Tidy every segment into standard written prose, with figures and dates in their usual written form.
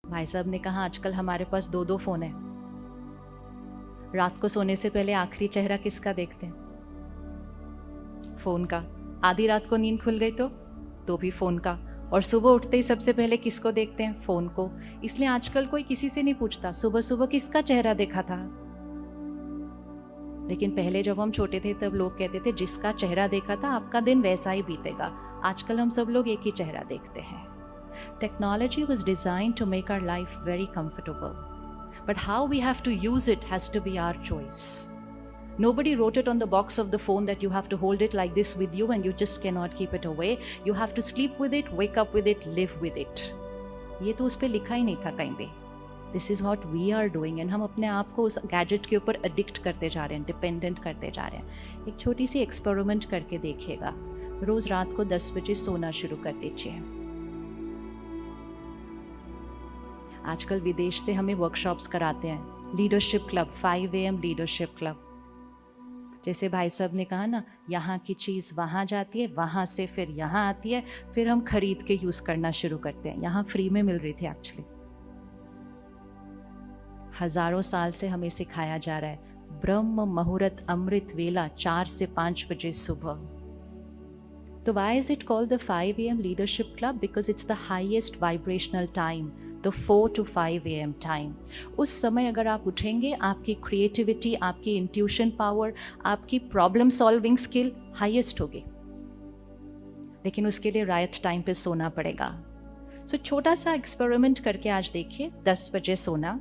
भाई साहब ने कहा आजकल हमारे पास दो दो फोन है। रात को सोने से पहले आखिरी चेहरा किसका देखते हैं? फोन का। आधी रात को नींद खुल गई तो भी फोन का। और सुबह उठते ही सबसे पहले किसको देखते हैं? फोन को। इसलिए आजकल कोई किसी से नहीं पूछता सुबह सुबह किसका चेहरा देखा था। लेकिन पहले जब हम छोटे थे तब लोग कहते थे जिसका चेहरा देखा था आपका दिन वैसा ही बीतेगा। आजकल हम सब लोग एक ही चेहरा देखते हैं। Technology was designed to make our life very comfortable. But how we have to use it has to be our choice. Nobody wrote it on the box of the phone that you have to hold it like this with you and you just cannot keep it away. You have to sleep with it, wake up with it, live with it. ये तो उस पे लिखा ही नहीं था कहीं भी। This is what we are doing and हम अपने आप को उस गैजेट के ऊपर एडिक्ट करते जा रहे हैं, डिपेंडेंट करते जा रहे हैं। एक छोटी सी एक्सपेरिमेंट करके देखिएगा। रोज रात को 10 बजे सोना शुरू कर दीजिए। आजकल विदेश से हमें वर्कशॉप्स कराते हैं। Leadership club, 5 AM leadership club. जैसे भाई साहब ने कहा ना, यहाँ की चीज़ वहाँ जाती है, वहाँ से फिर यहाँ आती है, फिर हम खरीद के यूज़ करना शुरू करते हैं। यहाँ फ्री में मिल रही थी एक्चुअली। हजारों साल से हमें सिखाया जा रहा है ब्रह्म मुहूर्त अमृत वेला 4 से 5 बजे सुबह। तो why is it called the 5 AM leadership club? Because it's the highest vibrational time, the 4 to 5 AM time. उस समय अगर आप उठेंगे, आपकी क्रिएटिविटी, आपकी इंट्यूशन पावर, आपकी प्रॉब्लम सॉल्विंग स्किल हाईएस्ट होगी। लेकिन उसके लिए राइट टाइम पे सोना पड़ेगा। सो छोटा सा एक्सपेरिमेंट करके आज देखिए। 10 बजे सोना।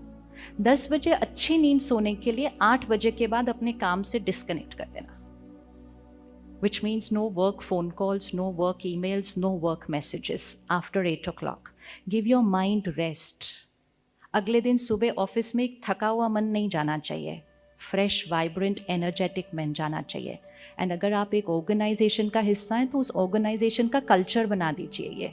10 बजे अच्छी नींद सोने के लिए 8 बजे के बाद अपने काम से डिस्कनेक्ट कर देना। Which means no work phone calls, no work emails, no work messages after 8 o'clock. Give your mind rest. अगले दिन सुबह ऑफिस में एक थका हुआ मन नहीं जाना चाहिए। फ्रेश, वाइब्रेंट, एनर्जेटिक मन जाना चाहिए। एंड अगर आप एक ऑर्गेनाइजेशन का हिस्सा हैं तो उस ऑर्गेनाइजेशन का कल्चर बना दीजिए ये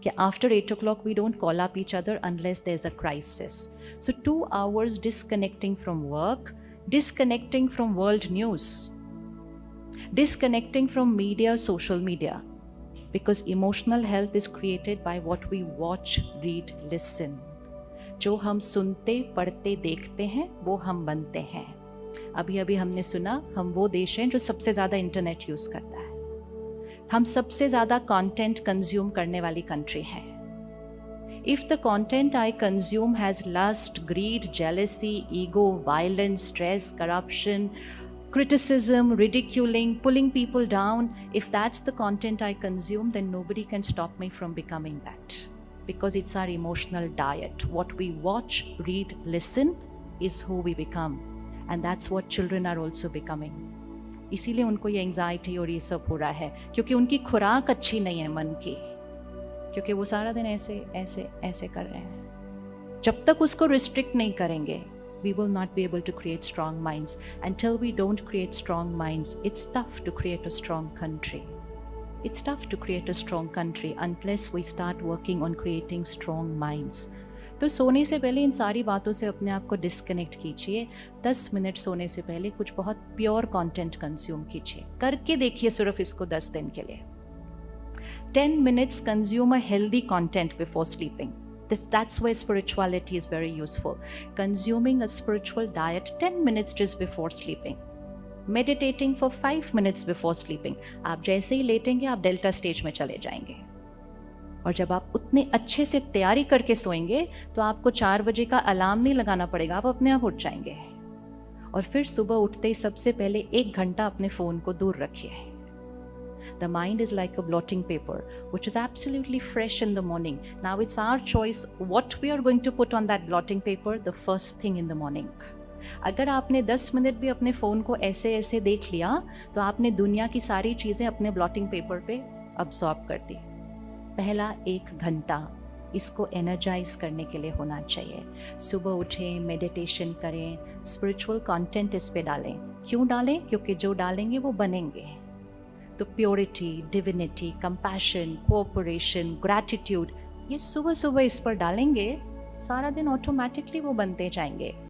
कि after 8 o'clock we don't call up each other unless there's a crisis. So 2 hours disconnecting from work, disconnecting from world news, disconnecting from media, social media, because emotional health is created by what we watch, read, listen. जो हम सुनते, पढ़ते, देखते हैं वो हम बनते हैं। अभी अभी हमने सुना हम वो देश हैं जो सबसे ज़्यादा इंटरनेट यूज़ करता है। हम सबसे ज़्यादा कंटेंट कंज्यूम करने वाली कंट्री है। If the content I consume has lust, greed, jealousy, ego, violence, stress, corruption, criticism, ridiculing, pulling people down, if that's the content I consume, then nobody can stop me from becoming that. Because it's our emotional diet. What we watch, read, listen is who we become. And that's what children are also becoming. इसीलिए उनको ये anxiety और ये सब हो रहा है, क्योंकि उनकी खुराक अच्छी नहीं है मन की, क्योंकि वो सारा दिन ऐसे ऐसे ऐसे कर रहे हैं। जब तक उसको रिस्ट्रिक्ट नहीं करेंगे, we will not be able to create strong minds. Until we don't create strong minds, it's tough to create a strong country. It's tough to create a strong country unless we start working on creating strong minds. तो सोने से पहले इन सारी बातों से अपने आप को डिस्कनेक्ट कीजिए। 10 मिनट सोने से पहले कुछ बहुत प्योर कंटेंट कंज्यूम कीजिए। करके देखिए सिर्फ इसको 10 दिन के लिए। 10 minutes consume a healthy content before sleeping. That's why spirituality is very useful. Consuming a spiritual diet 10 minutes just before sleeping. Meditating for 5 minutes before sleeping. आप जैसे ही लेटेंगे आप डेल्टा स्टेज में चले जाएंगे। और जब आप उतने अच्छे से तैयारी करके सोएंगे तो आपको 4 बजे का अलार्म नहीं लगाना पड़ेगा, आप अपने आप उठ जाएंगे। और फिर सुबह उठते ही सबसे पहले 1 घंटा अपने फ़ोन को दूर रखिए। The mind is like a blotting paper, which is absolutely fresh in the morning. Now it's our choice what we are going to put on that blotting paper the first thing in the morning. अगर आपने 10 minute भी अपने phone को ऐसे ऐसे देख लिया तो आपने दुनिया की सारी चीज़ें अपने ब्लॉटिंग पेपर पे अब्सॉर्ब कर दी। पहला 1 घंटा इसको एनर्जाइज करने के लिए होना चाहिए। सुबह उठें, मेडिटेशन करें, स्पिरिचुअल कंटेंट इस पे डालें। क्यों डालें? क्योंकि जो डालेंगे वो बनेंगे। तो purity, divinity, compassion, cooperation, gratitude, ये सुबह सुबह इस पर डालेंगे, सारा दिन ऑटोमेटिकली वो बनते जाएंगे।